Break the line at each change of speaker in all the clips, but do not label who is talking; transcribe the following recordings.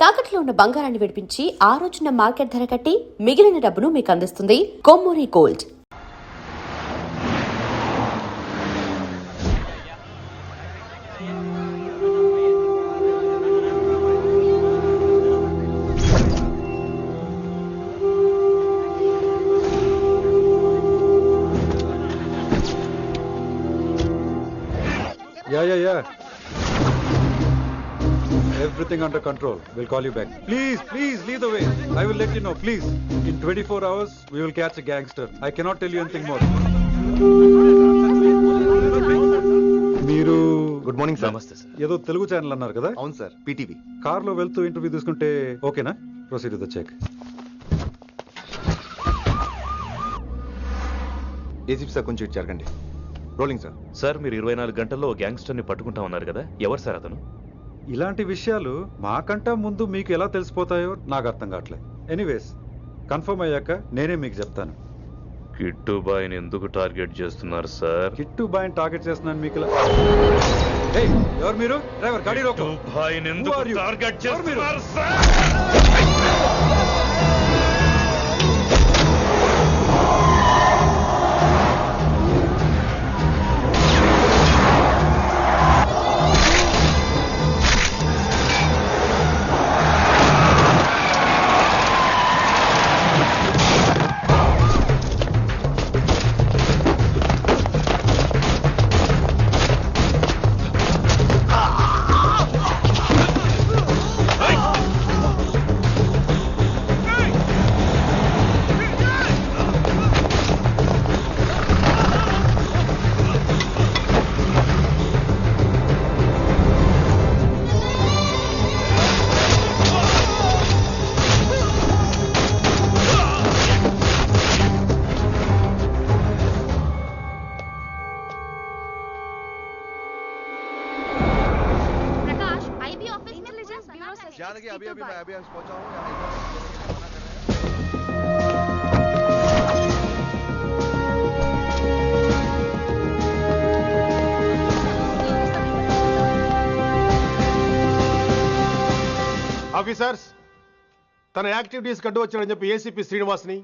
తాకట్లో ఉన్న బంగారాన్ని విడిపించి ఆ రోజున మార్కెట్ ధర కట్టి మిగిలిన డబ్బును మీకు అందిస్తుంది Kommuri gold.
Yeah. Everything under control. We'll call you back. Please, lead the way. I will let you know, please. In 24 hours, we will catch a gangster. I cannot tell you anything more. మీరు
good morning sir.
నమస్తే sir.
ఏదో Telugu channel అన్నారు కదా?
అవును sir, PTV.
కార్లో వెళ్తూ interview తీసుకుంటే ఓకేనా? Proceed with the check.
ACP sir కొంచెం ఇటు జరగండి. Rolling sir.
సార్ మీరు 24 గంటల్లో గ్యాంగ్స్టర్ ని పట్టుకుంటా ఉన్నారు కదా, ఎవరు సార్ అతను?
ఇలాంటి విషయాలు మాకంటా ముందు మీకు ఎలా తెలిసిపోతాయో నాకు అర్థం కావట్లేదు. ఎనీవేస్, కన్ఫర్మ్ అయ్యాక నేనే మీకు చెప్తాను.
కిట్టు బాయ్ని ఎందుకు టార్గెట్ చేస్తున్నారు సార్?
కిట్టు బాయ్ని టార్గెట్ చేస్తున్నాను మీకు. ఎవరు మీరు? డ్రైవర్ గాడి రోకో.
కిట్టు బాయ్ని ఎందుకు టార్గెట్ చేస్తున్నారు సార్?
अभी मैं पहुंचा हूं.
ఆఫీసర్స్, తన యాక్టివిటీస్ కడ్డు వచ్చాడని చెప్పి ఏసీపీ శ్రీనివాస్ని,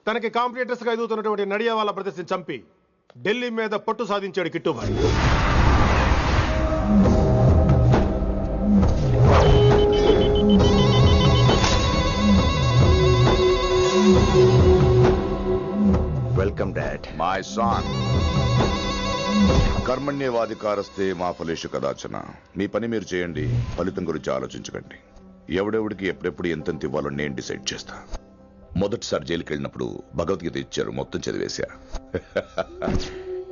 తనకి కాంపిటేటర్స్ గా ఎదుగుతున్నటువంటి నడియావాల బ్రదర్స్ ని చంపి ఢిల్లీ మీద పట్టు సాధించాడు Kittubhai.
Welcome dad.
My son, కర్మణ్యవాధికారస్తే మా ఫలేషు కదాచన. మీ పని మీరు చేయండి, ఫలితం గురించి ఆలోచించకండి. ఎవడెవడికి ఎప్పుడెప్పుడు ఎంతెంత ఇవ్వాలో నేను డిసైడ్ చేస్తా. మొదటిసారి జైలుకి వెళ్ళినప్పుడు భగవద్గీత ఇచ్చారు, మొత్తం చదివేశా.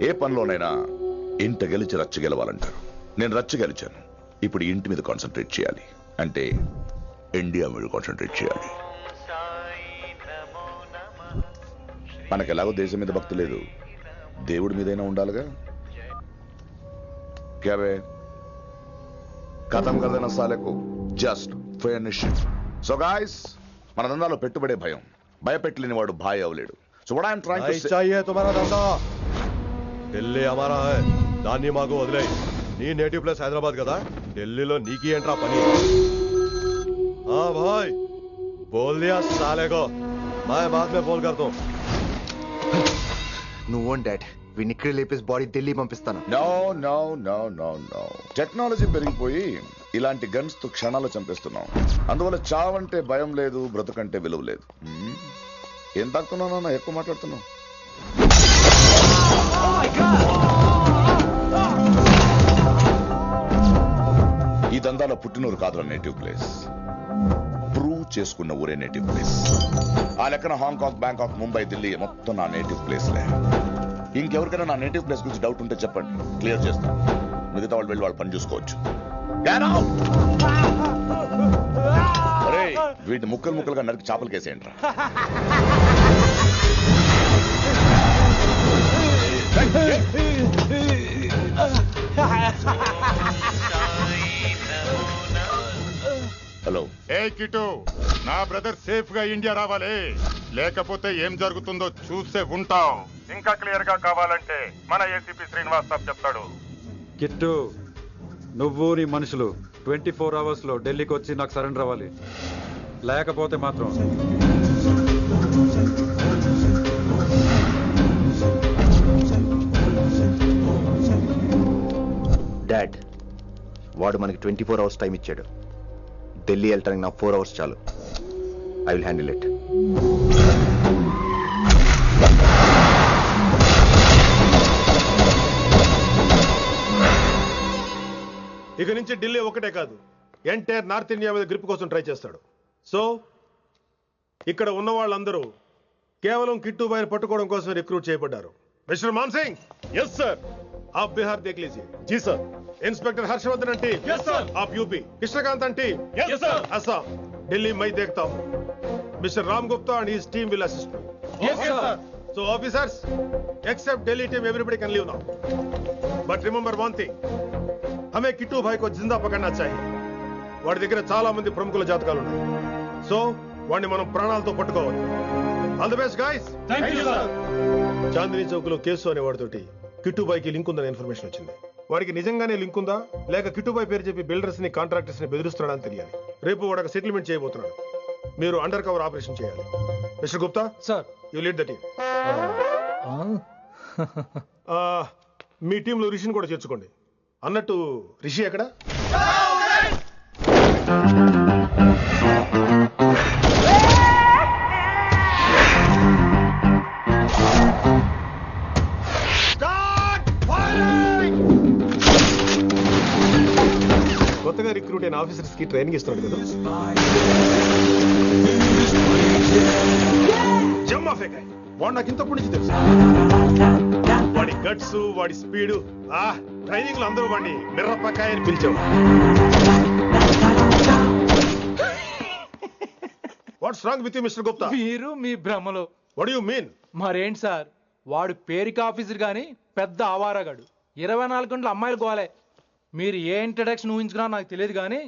ఏ పనిలోనైనా ఇంట గెలిచి రచ్చ గెలవాలంటారు. నేను రచ్చ గెలిచాను. ఇప్పుడు ఇంటి మీద కాన్సన్ట్రేట్ చేయాలి, అంటే ఇండియా మీద కాన్సన్ట్రేట్ చేయాలి. మనకెలాగో దేశం మీద భక్తి లేదు, దేవుడి మీదైనా ఉండాలిగా. క్యావే కథం కదన సాలకు జస్ట్ ఫినిష్. సో గాయ్స్, మన దందాలో పెట్టుబడే భయం. భయపెట్టలేని వాడు భాయ్ అవలేడు. So what I'm trying to say,
चाहिए तुम्हारा धंधा, ఢిల్లీ हमारा है. దాన్ని మాకు వదిలేయ్. నీ నేటివ్ ప్లేస్ హైదరాబాద్ కదా, ఢిల్లీలో నీకి ఏంట్రా పని? हाँ भाई, बोल दिया साले को, मैं बाद में बोल करता हूं.
నువ్వు డాడ్, వీడిని ఇక్కడ లేపేసి బాడీ ఢిల్లీ పంపిస్తాను.
No no no no no. Technology పెరిగిపోయి ఇలాంటి గన్స్ తో క్షణాలు చంపేస్తున్నాం. అందువల్ల చావంటే భయం లేదు, బ్రతుకంటే విలువ లేదు. ఏం తాకుతున్నావు నాన్న, ఎక్కువ మాట్లాడుతున్నావు. ఈ దందాలో పుట్టినూరు కాదురా నేటివ్ ప్లేస్, ప్రూవ్ చేసుకున్న ఊరే నేటివ్ ప్లేస్. ఆ లెక్కన హాంకాంగ్, బ్యాంకాక్, ముంబై, ఢిల్లీ మొత్తం నా నేటివ్ ప్లేస్లే. ఇంకెవరికైనా నా నేటివ్ ప్లేస్ గురించి డౌట్ ఉంటే చెప్పండి, క్లియర్ చేస్తాను. మిగతా వాళ్ళు వెళ్ళి వాళ్ళ పని చూసుకోవచ్చు. వీటిని ముక్కలు ముక్కలుగా నరికి చేపలు కేసేయండి రా. హలో.
ఏ కిటు, నా బ్రదర్ సేఫ్ గా ఇండియా రావాలి, లేకపోతే ఏం జరుగుతుందో చూసే ఉంటాం. ఇంకా క్లియర్ గా కావాలంటే మన ఏసీపీ శ్రీనివాస్ సాబ్ చెప్తాడు.
కిట్టు, నువ్వు నీ మనుషులు 24 hours లో ఢిల్లీకి వచ్చి నాకు సరెండర్ అవ్వాలి. లేకపోతే మాత్రం
డాడ్, వాడు మనకి 24 hours టైం ఇచ్చాడు. ఢిల్లీ వెళ్ళటానికి నాకు 4 hours చాలు. I will handle it.
ఇక నుంచి ఢిల్లీ ఒకటే కాదు, ఎంటైర్ నార్త్ ఇండియా మీద గ్రిప్ కోసం ట్రై చేస్తాడు. సో ఇక్కడ ఉన్న వాళ్ళందరూ కేవలం కిట్టుబాయిని పట్టుకోవడం కోసం రిక్రూట్ చేయబడ్డారు. Mister Man Singh, yes sir, आप बिहार देख लीजिए. जी sir. Inspector Harshvardhan aunty, yes sir. आप UP. Krishnakant aunty, yes sir. Assam. Delhi मैं देखता हूँ. Mister Ram Gupta and his team will assist me. Yes sir. So officers, except Delhi team, everybody can leave now. But remember one thing, हमें किट्टू भाई को जिंदा पकड़ना चाहिए. వాడి దగ్గర చాలా మంది ప్రముఖుల జాతకాలు ఉన్నాయి. సో వాడిని మనం ప్రాణాలతో పట్టుకోవాలి. All the best guys. Thank you sir. Chandni Chowk లో కేసు అనే వాడితోటి కిట్టుబాయికి లింక్ ఉందని ఇన్ఫర్మేషన్ వచ్చింది. వాడికి నిజంగానే లింక్ ఉందా లేక కిట్టుబాయి పేరు చెప్పి బిల్డర్స్ ని కాంట్రాక్టర్స్ ని బెదిరిస్తున్నాడని తెలియాలి. రేపు వాడు సెటిల్మెంట్ చేయబోతున్నాడు. మీరు అండర్ కవర్ ఆపరేషన్ చేయాలి. Mister Gupta sir, you lead the team. మీ టీంలో రిషిని కూడా చేర్చుకోండి. అన్నట్టు రిషి ఎక్కడ? కొత్తగా రిక్రూట్ అయిన ఆఫీసర్స్ కి ట్రైనింగ్ ఇస్తున్నాడు కదా. జమ్మా ఫేకాయ్ వాడు నాకు ఇంతప్పటి నుంచి తెలుసు. వాడి గట్స్, వాడి స్పీడు, ట్రైనింగ్ లో అందరూ వాడిని మిర్రపకాయ అని పిలిచేవాడు. What's wrong with you mister Gupta?
మీరు మీ భ్రమలో.
What you mean?
మరేంటి సార్, వాడు పేరుకి ఆఫీసర్ గాని పెద్ద ఆవారగాడు. 24 గంటలు అమ్మాయిలు గోలే. మీరు ఏ ఇంట్రడక్షన్ ఊహించుకున్నా నాకు తెలియదు కానీ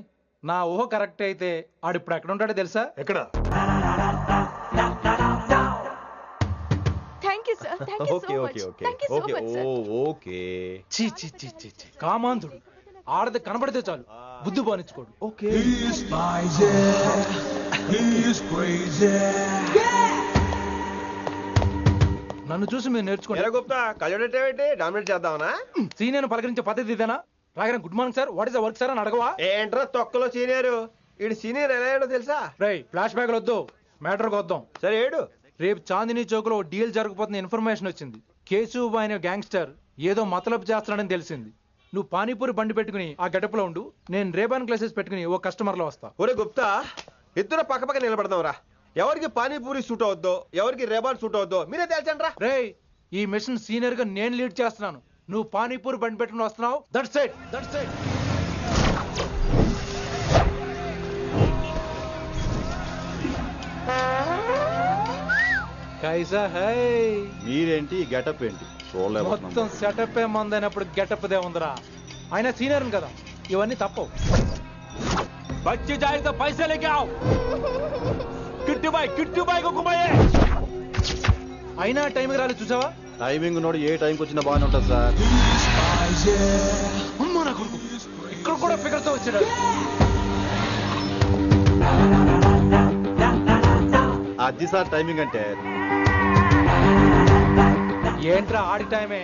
నా ఊహ కరెక్ట్ అయితే ఆడు ఇప్పుడు ఎక్కడ ఉంటాడో తెలుసా?
ఎక్కడ?
చీ చీ చీ చీ చీ. కామాంధుడు. ఆడది కనబడితే చాలు బుద్ధి బానించుకోడు. ఓకే. నన్ను చూసి మీరు నేర్చుకోండి. సీనియర్ పలకరించే పద్ధతి ఇదేనా? రాగానే good morning sir, what is the work sir అని అడగవా?
ఏంట్రా తొక్కలో సీనియర్? ఈడు సీనియర్ ఎలా ఏడో తెలుసా?
రై ఫ్లాష్ బ్యాక్ వద్దు, మ్యాటర్కి వద్దాం.
సరే ఏడు.
రేపు చాందినీ చౌక్ లో డీల్ జరగబోతున్న ఇన్ఫర్మేషన్ వచ్చింది. కేశవ్ అనే గ్యాంగ్స్టర్ ఏదో మతలబు చేస్తున్నాడని తెలిసింది. నువ్వు పానీపూరి బండి పెట్టుకుని ఆ గెటప్ లో ఉండు, నేను రేబాన్ గ్లాసెస్ పెట్టుకుని ఓ కస్టమర్ లో వస్తా.
ఒరే గుప్తా, ఇద్దరు పక్క పక్క నిలబడదాం రా. ఎవరికి పానీపూరి సూట్ అవుద్దో, ఎవరికి రేబాన్ సూట్ అవుద్దో మీరే తేల్చండి రా.
రే, ఈ మిషన్ సీనియర్ గా నేను లీడ్ చేస్తున్నాను. నువ్వు పానీపూరి బండి పెట్టుకుని వస్తున్నావు. That's it, that's it. కైసా హై?
మీరేంటి గెటప్ ఏంటి?
మొత్తం సెటప్ ఏమందైనప్పుడు గెటప్ దే ఉందరా. ఆయన సీనియర్ కదా, ఇవన్నీ తప్పవు. బచ్చి జాయితో పైసా లేకే ఆవ్. కిట్టు బాయ్ को घुमाए. అయినా టైంకి రాలేదు చూసావా?
టైమింగ్ నోడు ఏ టైంకి వచ్చినా బాగానే ఉంటుంది సార్.
అమ్మా నా కొడుకు ఇక్కడ కూడా ఫిగర్ తో వచ్చాడు.
అది సార్ టైమింగ్ అంటే.
ఏంట్రా ఆడి టైమే?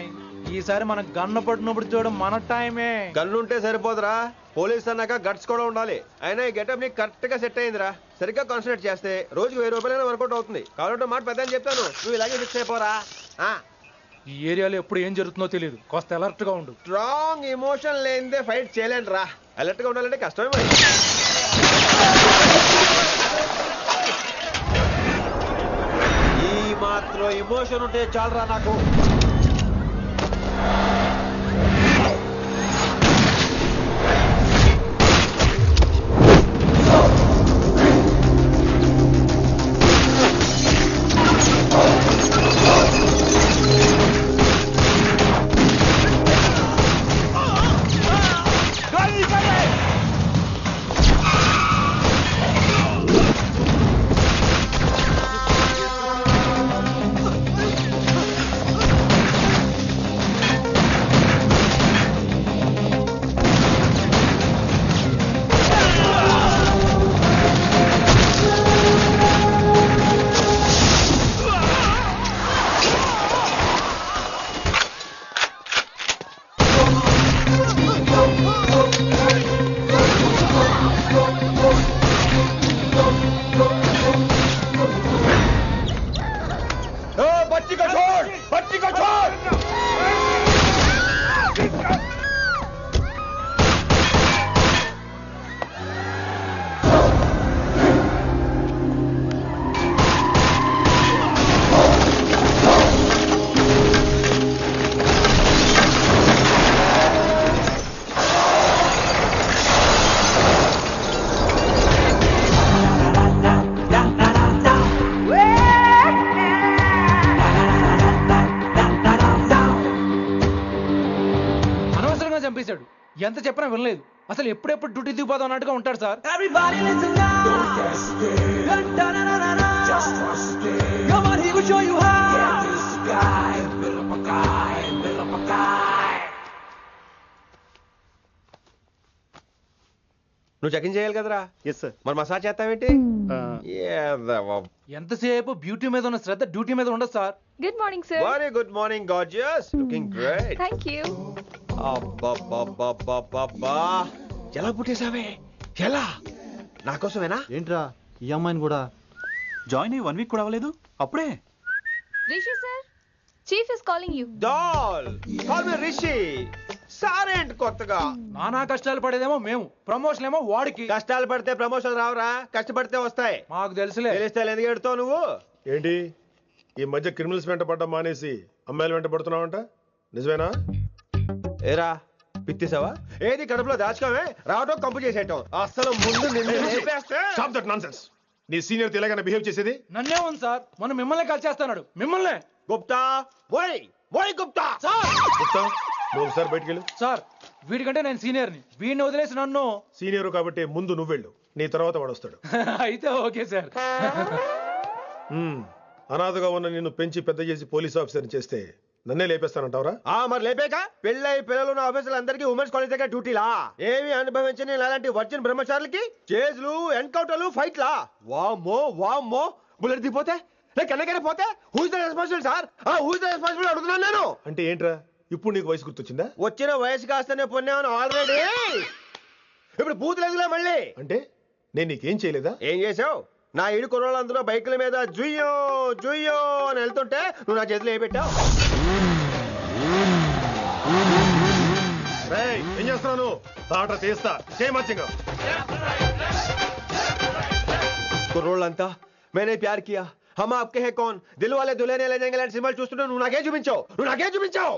ఈసారి మనం గన్ను పట్టినప్పుడు చూడడం మన టైమే.
గన్ను ఉంటే సరిపోదురా, పోలీస్ అన్నాక గట్స్ కూడా ఉండాలి. అయినా ఈ గెటప్ నీకు కరెక్ట్ గా సెట్ అయిందిరా. సరిగ్గా కాన్సన్ట్రేట్ చేస్తే రోజుకి 1000 రూపాయలైనా వర్కౌట్ అవుతుంది. కాబట్టి మాట పెద్ద అని చెప్తాను, నువ్వు ఇలాగే ఫిక్స్ అయిపోరా.
ఈ ఏరియాలో ఎప్పుడు ఏం జరుగుతుందో తెలియదు, కాస్త అలర్ట్ గా ఉండు.
స్ట్రాంగ్ ఎమోషన్ లేనిదే ఫైట్ చేయలేండి రా. అలర్ట్ గా ఉండాలంటే కష్టమే మరి. ఈ మాత్రం ఎమోషన్ ఉంటే చాలరా నాకు. बच्ची को छोड़, बच्ची को छोड़।
అనవసరంగా చంపేశాడు. ఎంత చెప్పినా వినలేదు. అసలు ఎప్పుడెప్పుడు డ్యూటీ దిగిపోదాం అన్నట్టుగా ఉంటాడు సార్.
నువ్వు చెకింగ్ చేయాలి కదరా?
Yes sir.
మరి మసాజ్ చేస్తావేంటి?
ఎంతసేపు బ్యూటీ మీద ఉన్న శ్రద్ధ డ్యూటీ మీద ఉండదు sir.
Good morning sir.
Very good morning gorgeous, looking great.
Thank you.
అబ్బబ్బబ్బబ్బబ్బా, ఎలా పుట్టేశావే? ఎలా? నా కోసమేనా?
ఏంట్రా ఈ అమ్మాయిని కూడా
జాయిన్ అయ్యి 1 వీక్ కూడా అవ్వలేదు అప్పుడే.
Rishi sir, chief is calling you.
డాల్ కాల్ మీ రిషి. సారేంట్ కొత్తగా
నానా కష్టాలు పడేదేమో మేము, ప్రమోషన్ ఏమో వాడికి.
కష్టాలు పడితే ప్రమోషన్ రావురా, కష్టపడితే వస్తాయి.
మాకు తెలుసులే.
తెలిస్తే ఎందుకు ఎడుతావు నువ్వు?
ఏంటి ఈ మధ్య క్రిమినల్స్ వెంట పడ్డం మానేసి అమ్మాయిలు వెంట పడుతున్నావంట, నిజమేనా?
ఏరా పిత్తిసావా? ఏది కడుపులో దాచుకోవే, రావటం కంపు చేసేయటం. అసలు ముందు నిన్ను లేపేస్తే.
Stop that nonsense. నీ సీనియర్ తెలంగాణ బిహేవ్ చేసేది.
నన్నే ఉంది సార్, మనం మిమ్మల్ని కాల్ చేస్తున్నాడు. మిమ్మల్ని.
గుప్తా ఓయ్ ఓయ్ గుప్తా.
సార్
గుప్తా, నువ్వు ఒకసారి బయటికి వెళ్ళు.
సార్, వీడికంటే నేను సీనియర్ని. వీడిని వదిలేసి నన్ను.
సీనియర్ కాబట్టి ముందు నువ్వు వెళ్ళు, నీ తర్వాత వాడు వస్తాడు.
అయితే ఓకే సార్.
అనాథగా ఉన్న నిన్ను పెంచి పెద్ద చేసి పోలీస్ ఆఫీసర్ని చేస్తే నన్నే లేపేస్తానంటావరా?
మరి లేపాక పెళ్ళై పిల్లలు ఉన్న ఆఫీసులు అందరికీ ఉమెన్స్ కాలేజ్ దగ్గర డ్యూటీలా? ఏమి అనుభవించని అలాంటి వర్జిన్ బ్రహ్మచారులకి చేజ్లు, ఎన్కౌంటర్లు, ఫైట్లా? వామ్మో వామ్మో, బుల్లెట్ దిగిపోతే కన్నకైనా పోతే who's the responsible sir? Who's the responsible అడుగుతున్నాను నేను.
అంటే ఏంట్రా ఇప్పుడు నీకు వయసు గుర్తొచ్చిందా?
వచ్చిన వయసు కాస్తనే పొన్నాను ఆల్రెడీ. ఇప్పుడు బూతులేదులే మళ్ళీ.
అంటే నేను నీకేం చేయలేదా?
ఏం చేసావు? నా ఇడు కుర్రోళ్ళందరూ బైకుల మీద జుయ్యో జుయ్యో అని వెళ్తుంటే నువ్వు నా చేతిలో ఏ పెట్టావు?
ఏం చేస్తున్నాను? తాట తీస్తా చేయమచ్చంగా.
కుర్రోళ్ళంతా మేనే ప్యార్ కియా, హమ్ ఆప్కే హై కౌన్, దిల్ వాలే దుల్హనియా లే జాయేంగే లాంటి సినిమాలు చూస్తుంటే నువ్వు నాకే చూపించావు. నువ్వు నాకే చూపించావు.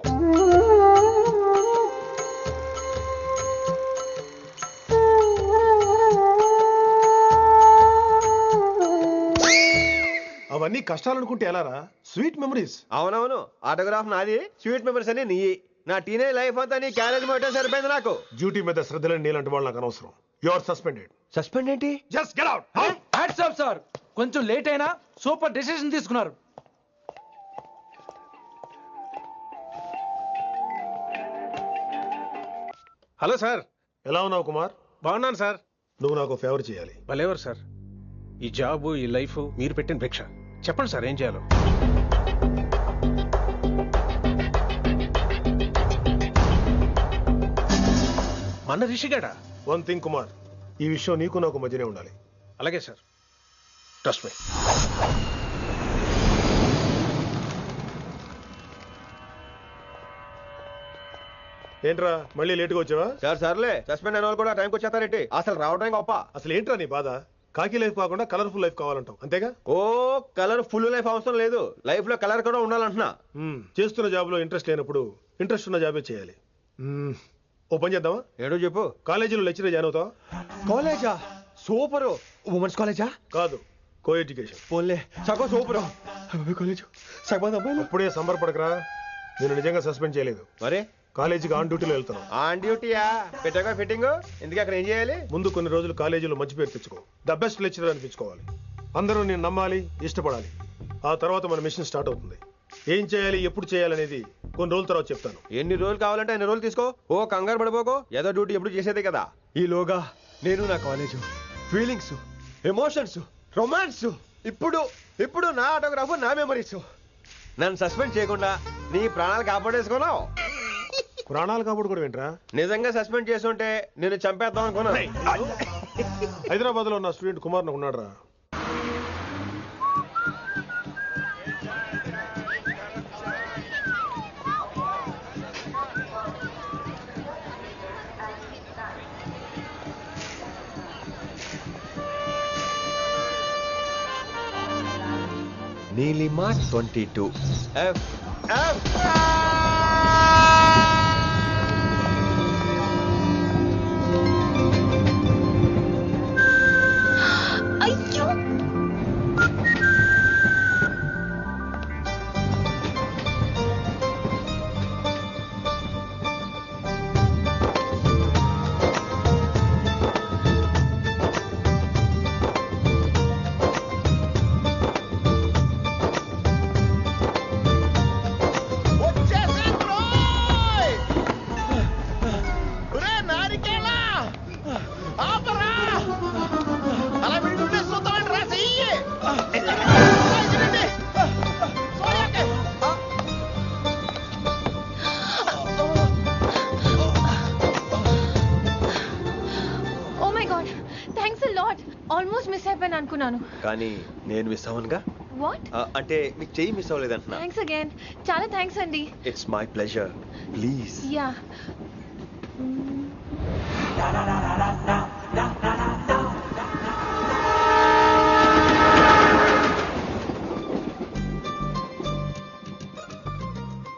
అవన్నీ కష్టాలు అనుకుంటే ఎలారా? Sweet memories.
అవునవును, ఆటోగ్రాఫ్ నాది, స్వీట్ మెమరీస్ అని నీ. నా టీనేజ్ లైఫ్ అంతా నీ క్యారేజ్ మొట్టే సరిపోయింది నాకు.
డ్యూటీ మీద శ్రద్ధలేని నీలాంటి వాళ్ళు నాకు అనవసరం. You are suspended.
సస్పెండ్ ఏంటి?
Just get out.
Hats off sir, కొంచెం లేట్ అయినా సూపర్ డెసిషన్ తీసుకున్నారు.
Hello sir.
ఎలా ఉన్నావు కుమార్?
బాగున్నాను సార్.
నువ్వు నాకు ఫేవర్ చేయాలి.
భలేవారు సార్. ఈ జాబు, ఈ లైఫ్ మీరు పెట్టిన భిక్ష. చెప్పండి సార్ ఏం చేయాలో. మన రిషిగాడా?
వన్ థింగ్ కుమార్, ఈ విషయం నీకు నాకు మధ్యనే ఉండాలి.
అలాగే సార్, ట్రస్ట్ మీ.
ఏంట్రా మళ్ళీ లేటుగా వచ్చావా?
సార్ సర్లే, సస్పెండ్ అయిన వాళ్ళు కూడా టైంకి వచ్చేస్తారేంటి? అసలు రావడం గొప్ప.
అసలు ఏంట్రా నీ బాధ? కాకి లైఫ్ కాకుండా కలర్ఫుల్ లైఫ్ కావాలంటావు, అంతేగా?
ఓ కలర్ ఫుల్ లైఫ్ అవసరం లేదు, లైఫ్ లో కలర్ కూడా ఉండాలంటున్నా.
చేస్తున్న జాబ్ లో ఇంట్రెస్ట్ లేనప్పుడు ఇంట్రెస్ట్ ఉన్న జాబే చేయాలి. ఓ పని చేద్దామా?
ఏడో చెప్పు.
కాలేజీలో లెక్చరర్ జాయిన్ అవుతావా?
కాలేజా? సూపర్. ఉమెన్స్ కాలేజా?
కాదు, కో ఎడ్యుకేషన్.
పోన్లే, సగం సూపర్. కాలేజ్ సగం అమ్మాయిలు.
అప్పుడే సంబరపడకరా, నేను నిజంగా సస్పెండ్ చేయలేదు.
మరే
కాలేజీకి ఆన్ డ్యూటీలో వెళ్తాను.
ఆన్ డ్యూటీయా? పెట్టగా ఫిట్టింగ్ ఎందుకు? అక్కడ ఏం చేయాలి?
ముందు కొన్ని రోజులు కాలేజీలో మంచి పేరు తెచ్చుకో, ద బెస్ట్ లెక్చరర్ అనిపించుకోవాలి. అందరూ నేను నమ్మాలి, ఇష్టపడాలి. ఆ తర్వాత మన మిషన్ స్టార్ట్ అవుతుంది. ఏం చేయాలి, ఎప్పుడు చేయాలనేది కొన్ని రోజుల తర్వాత చెప్తాను.
ఎన్ని రోజులు కావాలంటే అన్ని రోజులు తీసుకో. ఓ కంగారు పడిపోకో, ఏదో డ్యూటీ ఎప్పుడు చేసేదే కదా. ఈలోగా నేను నా కాలేజు, ఫీలింగ్స్, ఎమోషన్స్, రొమాన్స్, ఇప్పుడు నా ఆటోగ్రాఫ్, నా మెమరీస్. నన్ను సస్పెండ్ చేయకుండా నీ ప్రాణాలు కాపాడేసుకున్నావు.
ప్రాణాలు కాపాడు కూడా ఏంట్రా?
నిజంగా సస్పెండ్ చేస్తుంటే నేను చంపేద్దాం అనుకున్నా. హైదరాబాద్ లో ఉన్న స్టూడెంట్ కుమార్ ఉన్నాడు రా.
నీలిమా 22 F F
అయ్యో oh my God thanks a lot almost miss అయిపోయాను అనుకున్నాను.
కానీ నేను మిస్ అవ్వనుగా.
వాట్?
అంటే నీకు చెయ్యి మిస్ అవ్వలేదంటున్నా.
Thanks again. చాలా థ్యాంక్స్ అండి.
It's my pleasure. ప్లీజ్.
యా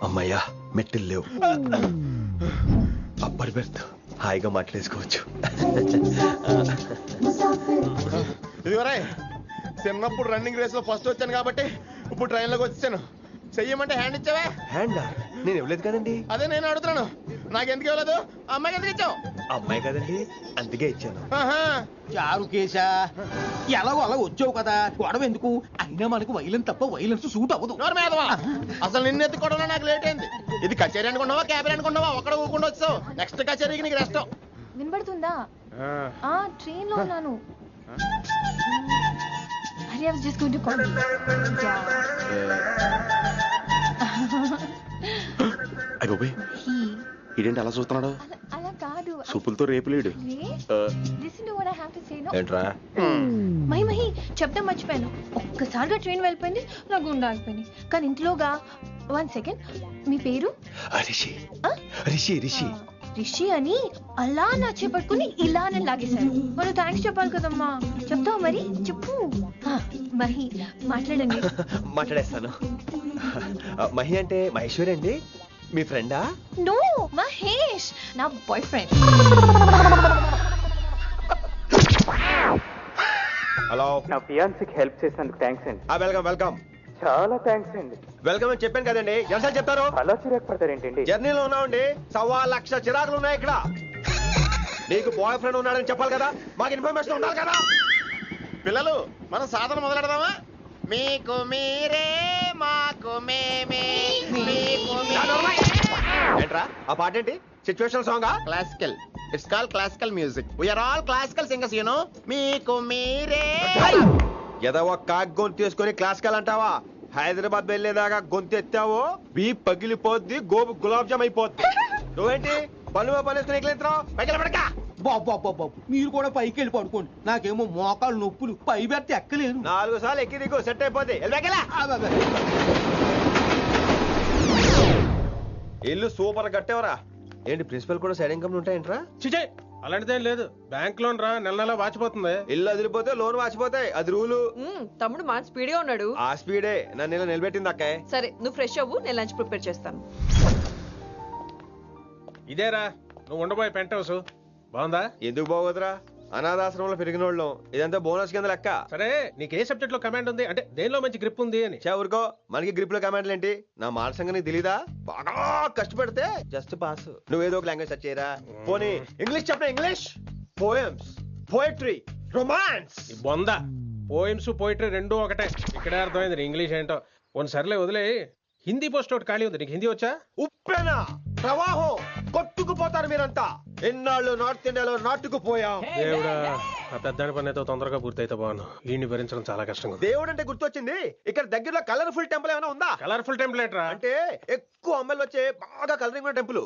అమ్మయ్యా మెట్టులు లేవు. అప్పర్ బెర్త్ హాయిగా మాట్లాడేసుకోవచ్చు.
ఇదిగోరా, చిన్నప్పుడు రన్నింగ్ రేస్ లో ఫస్ట్ వచ్చాను కాబట్టి ఇప్పుడు ట్రైన్ లోకి వచ్చాను. చెయ్యమంటే హ్యాండ్ ఇచ్చావే.
హ్యాండా? నేను ఇవ్వలేదు కదండి.
అదే నేను అడుగుతున్నాను, నాకెందుకు ఇవ్వలేదు? అమ్మాయికి ఎందుకు ఇచ్చావు?
అమ్మాయి కదండి, అందుకే ఇచ్చాను.
చారు కేశా, ఎలాగో అలా వచ్చావు కదా, గొడవ ఎందుకు? అయినా మనకు వైలెన్స్ తప్ప వైలెన్స్ సూట్ అవ్వదు.
అసలు నిన్ను ఎత్తుకోవడం నాకు లేట్ అయింది. ఇది కచేరీ అనుకున్నావా, క్యాబరీ అనుకున్నావా? ఒక్కడ ఊకుండా వచ్చావు. నెక్స్ట్ కచేరీకి నీకు రెస్ట్.
వినబడుతుందా? ట్రైన్ లో ఉన్నాను. I was just going to call you.
అయ్యోబే, ఇదేంటి అలా చూస్తున్నాడు?
అలా కాదు.
సూపులతో రేపులేడు.
Listen to what I have to say, no?
ఏంట్రా?
మహి చెప్తా మర్చిపోయాను. ఒక్కసారిగా ట్రైన్ వెళ్ళిపోయింది, నా గుండె ఆగిపోయింది. కానీ ఇంట్లోగా 1 సెకండ్, మీ పేరు?
రిషి. రిషి రిషి
రిషి అని అలా నా చేపట్టుకుని ఇలా నన్ను లాగేశారు. మనం థ్యాంక్స్ చెప్పాలి కదమ్మా. చెప్తావు మరి? చెప్పు. మహి మాట్లాడండి.
మాట్లాడేస్తాను. మహి అంటే మహేశ్వరి అండి, మీ ఫ్రెండా?
నో, మహేష్ నా బాయ్ ఫ్రెండ్.
హలో,
నా ఫియాన్సీకి హెల్ప్ చేసినందుకు థ్యాంక్స్ అండి.
Welcome welcome.
చాలా థ్యాంక్స్ అండి.
వెల్కమ్ అని చెప్పాను కదండి, ఎంత చెప్తారు?
అలా చిరాకు పడతారేంటండి?
జర్నీలో ఉన్నామండి, 1,00,000 చిరాకులు ఉన్నాయి ఇక్కడ. నీకు బాయ్ ఫ్రెండ్ ఉన్నాడని చెప్పాలి కదా, మాకు ఇన్ఫర్మేషన్ ఉండాలి కదా. పిల్లలు, మనం సాధన మొదలెడదామా? మీకు మీరే, మాకు మేమే, ఏంట్రా ఆ పాట ఏంటి? Situation song? Classical. It's called classical music. We are all classical singers, you know. మీకు మీరే. ఏదో ఒక కాక్ గొంతు తీసుకొని క్లాసికల్ అంటావా? హైదరాబాద్ వెళ్ళేదాకా గొంతు ఎత్తావో బీ పగిలిపోద్ది, గోబు గులాబ్ జామ్ అయిపోద్ది. నువ్వేంటి పళ్ళు పనిస్తున్నావు?
బాబు మీరు కూడా పైకి వెళ్ళి పడుకోండి, నాకేమో మోకాలు నొప్పులు, పై బెర్త ఎక్కలేదు.
4 సార్లు ఎక్కి దిగు, సెట్ అయిపోద్ది. ఇల్లు సూపర్ కట్టేవరా. ఏంటి ప్రిన్సిపల్ కూడా సైడ్ ఇన్కమ్ ఉంటాయంట్రా?
చిచే, అలాంటిదేం లేదు. బ్యాంక్ లోన్ రా, నెల నెల వాచిపోతుంది.
ఇల్లు అదిరిపోతే లోన్ వాచిపోతాయి, అది రూలు.
తమ్ముడు మాట స్పీడ్గా ఉన్నాడు.
ఆ స్పీడే నన్ను ఇలా నిలబెట్టింది అక్కే.
సరే నువ్వు ఫ్రెష్ అవ్వు, నేను లంచ్ ప్రిపేర్ చేస్తాను.
ఇదేరా నువ్వు ఉండబోయే పెంట్ హౌస్. బాగుందా?
ఎందుకు బాగోదురా, అనాథాశ్రమంలో పెరిగిన వాళ్ళం. ఇదంతా బోనస్ కింద లెక్క.
సరే నీకు ఏ సబ్జెక్ట్ లో కమాండ్ ఉంది, అంటే దేనిలో మంచి గ్రిప్ ఉంది అని.
ఊరుకో, మనకి గ్రిప్ లో కమాండ్లు ఏంటి? నా మాట సంగతి తెలీదా? బాగా కష్టపడితే జస్ట్ పాస్. నువ్వేదో ఒక లాంగ్వేజ్ సెర్చ్ చేయరా. పోనీ ఇంగ్లీష్ చెప్పిన ఇంగ్లీష్. Poems, poetry, romance.
బొంద పోయిమ్స్ పోయిటరీ రెండూ ఒకటే. ఇక్కడే అర్థమైంది ఇంగ్లీష్ ఏంటో. కొన్ని సర్లే వదిలే. హిందీ పోస్ట్ ఒకటి ఖాళీ ఉంది, నీకు హిందీ వచ్చా?
ఉప్పెన ప్రవాహం, కొట్టుకుపోతారు మీరంతా. ఎన్నాళ్ళు నార్త్ ఇండియాలో నాటుకుపోయాం.
దేవుడా, ఆ పెద్దాడి పని అయితే తొందరగా పూర్తయితే బాగున్నాను. వీడిని భరించడం చాలా కష్టంగా.
దేవుడు అంటే గుర్తొచ్చింది, ఇక్కడ దగ్గరలో కలర్ఫుల్ టెంపుల్ ఏమైనా ఉందా?
కలర్ఫుల్ టెంపుల్ ఏంట్రా?
అంటే ఎక్కువ అమ్మాయిలు వచ్చే బాగా కలరింగ్ ఉన్న టెంపుల్.